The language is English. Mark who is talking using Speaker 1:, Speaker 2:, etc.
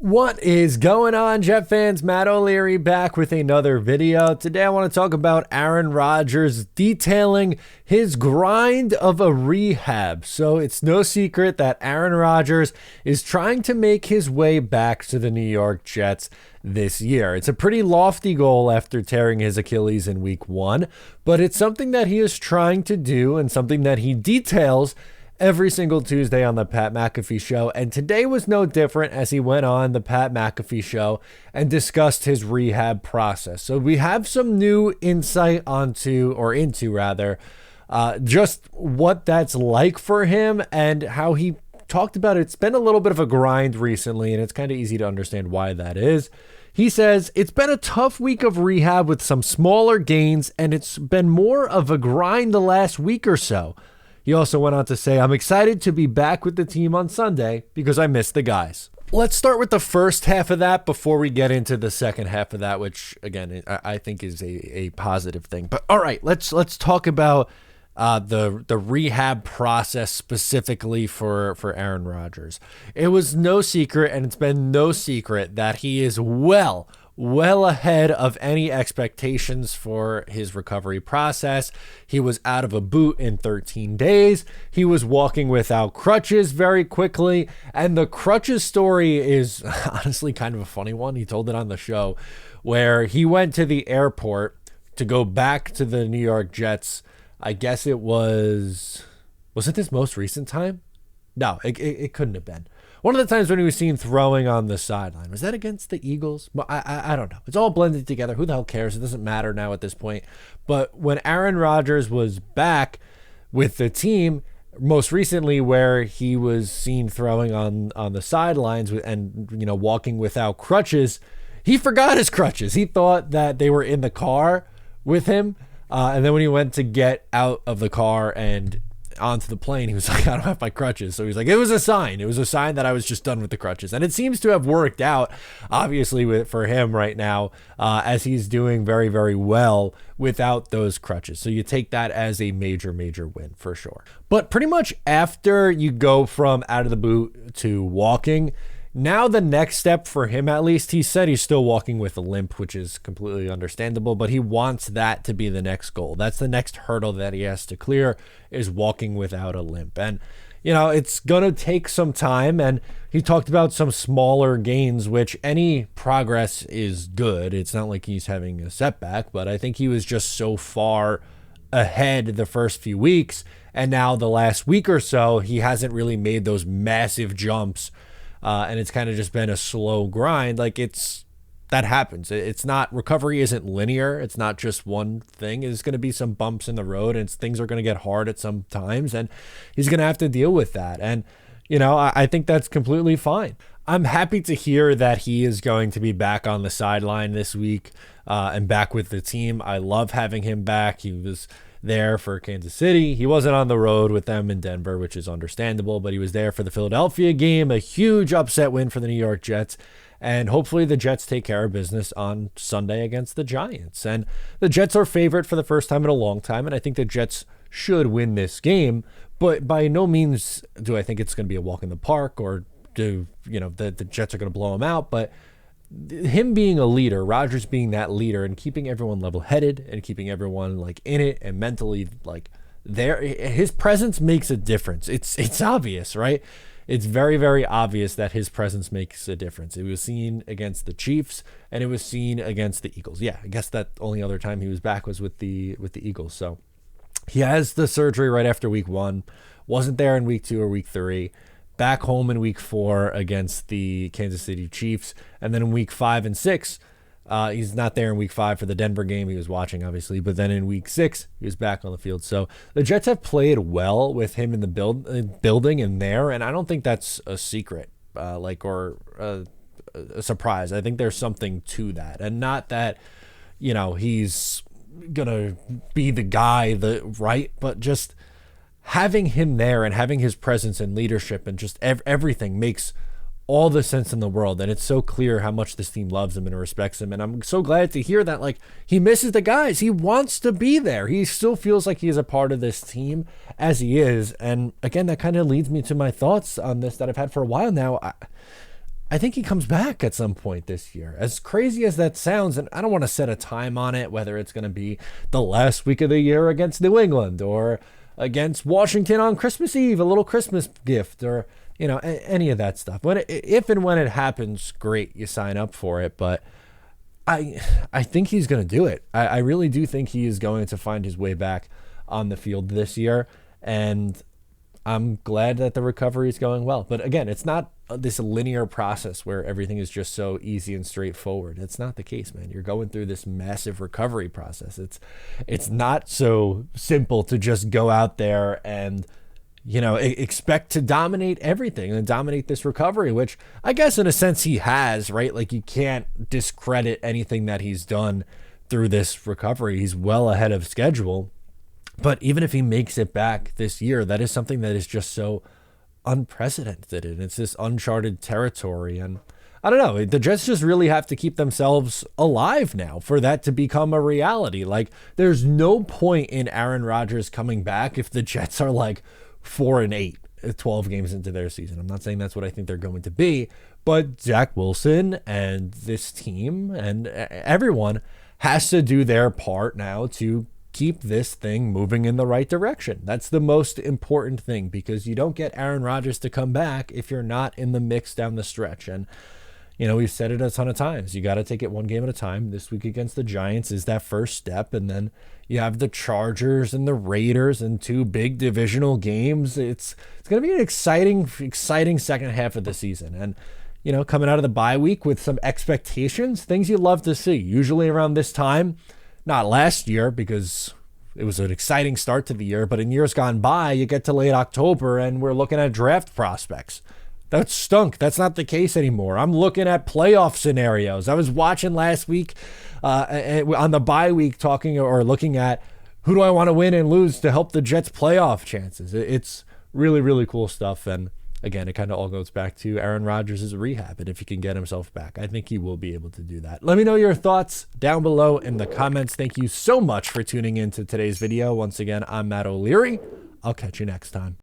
Speaker 1: What is going on, Jet fans? Matt O'Leary back with another video. Today I want to talk about Aaron Rodgers detailing his grind of a rehab. So it's no secret that Aaron Rodgers is trying to make his way back to the New York Jets this year. It's a pretty lofty goal after tearing his Achilles in week 1, but it's something that he is trying to do and something that he details every single Tuesday on the Pat McAfee Show. And today was no different as he went on the Pat McAfee Show and discussed his rehab process. So we have some new insight into just what that's like for him and how he talked about it. It's been a little bit of a grind recently, and it's kind of easy to understand why that is. He says, it's been a tough week of rehab with some smaller gains, and it's been more of a grind the last week or so. He also went on to say, I'm excited to be back with the team on Sunday because I miss the guys. Let's start with the first half of that before we get into the second half of that, which, again, I think is a positive thing. But all right, let's talk about the rehab process specifically for Aaron Rodgers. It was no secret, and it's been no secret, that he is well ahead of any expectations for his recovery process. He was out of a boot in 13 days. He was walking without crutches very quickly. And the crutches story is honestly kind of a funny one. He told it on the show where he went to the airport to go back to the New York Jets. I guess was it this most recent time? No, it couldn't have been. One of the times when he was seen throwing on the sideline, was that against the Eagles? I don't know. It's all blended together. Who the hell cares? It doesn't matter now at this point. But when Aaron Rodgers was back with the team, most recently where he was seen throwing on the sidelines and walking without crutches, he forgot his crutches. He thought that they were in the car with him. And then when he went to get out of the car and onto the plane, he was like, I don't have my crutches. So he's like, it was a sign that I was just done with the crutches. And it seems to have worked out, obviously, for him right now, as he's doing very, very well without those crutches. So you take that as a major win for sure. But pretty much after you go from out of the boot to walking, now the next step for him, at least, he said he's still walking with a limp, which is completely understandable, but he wants that to be the next goal. That's the next hurdle that he has to clear, is walking without a limp. And, it's going to take some time, and he talked about some smaller gains, which any progress is good. It's not like he's having a setback, but I think he was just so far ahead the first few weeks, and now the last week or so, he hasn't really made those massive jumps. And it's kind of just been a slow grind. That happens. It's not, recovery isn't linear. It's not just one thing. There's going to be some bumps in the road, and things are going to get hard at some times, and he's going to have to deal with that. And, I think that's completely fine. I'm happy to hear that he is going to be back on the sideline this week and back with the team. I love having him back. He was there for Kansas City. He wasn't on the road with them in Denver, which is understandable, but he was there for the Philadelphia game, a huge upset win for the New York Jets. And hopefully the Jets take care of business on Sunday against the Giants. And the Jets are favorite for the first time in a long time, and I think the Jets should win this game. But by no means do I think it's going to be a walk in the park, or do the Jets are going to blow him out. But him being a leader, Rodgers being that leader, and keeping everyone level-headed and keeping everyone in it and mentally there, his presence makes a difference. It's obvious, right? It's very, very obvious that his presence makes a difference. It was seen against the Chiefs, and it was seen against the Eagles. Yeah, I guess that only other time he was back was with the Eagles. So he has the surgery right after week 1, wasn't there in week 2 or week 3. Back home in week 4 against the Kansas City Chiefs. And then in week 5 and 6, he's not there in week 5 for the Denver game. He was watching, obviously. But then in week 6, he was back on the field. So the Jets have played well with him in the building and there. And I don't think that's a secret or a surprise. I think there's something to that. And not that, he's going to be the guy, but just having him there and having his presence and leadership and just everything makes all the sense in the world. And it's so clear how much this team loves him and respects him. And I'm so glad to hear that, he misses the guys. He wants to be there. He still feels like he's a part of this team as he is. And again, that kind of leads me to my thoughts on this that I've had for a while now. I think he comes back at some point this year. As crazy as that sounds, and I don't want to set a time on it, whether it's going to be the last week of the year against New England or against Washington on Christmas Eve, a little Christmas gift, or any of that stuff. If and when it happens, great, you sign up for it. But I think he's going to do it. I really do think he is going to find his way back on the field this year, and I'm glad that the recovery is going well. But again, it's not this linear process where everything is just so easy and straightforward. It's not the case, man. You're going through this massive recovery process. It's not so simple to just go out there and expect to dominate everything and dominate this recovery, which I guess in a sense he has, right? Like, you can't discredit anything that he's done through this recovery. He's well ahead of schedule. But even if he makes it back this year, that is something that is just so unprecedented, and it's this uncharted territory. And I don't know, the Jets just really have to keep themselves alive now for that to become a reality. Like, there's no point in Aaron Rodgers coming back if the Jets are like 4-8, 12 games into their season. I'm not saying that's what I think they're going to be, but Zach Wilson and this team and everyone has to do their part now to keep this thing moving in the right direction. That's the most important thing, because you don't get Aaron Rodgers to come back if you're not in the mix down the stretch. And we've said it a ton of times. You got to take it one game at a time. This week against the Giants is that first step, and then you have the Chargers and the Raiders and two big divisional games. It's going to be an exciting second half of the season. And coming out of the bye week with some expectations, things you love to see. Usually around this time, not last year because it was an exciting start to the year, but in years gone by, you get to late October and we're looking at draft prospects. That stunk. That's not the case anymore. I'm looking at playoff scenarios. I was watching last week on the bye week looking at who do I want to win and lose to help the Jets' playoff chances. It's really, really cool stuff. And again, it kind of all goes back to Aaron Rodgers' rehab, and if he can get himself back, I think he will be able to do that. Let me know your thoughts down below in the comments. Thank you so much for tuning in to today's video. Once again, I'm Matt O'Leary. I'll catch you next time.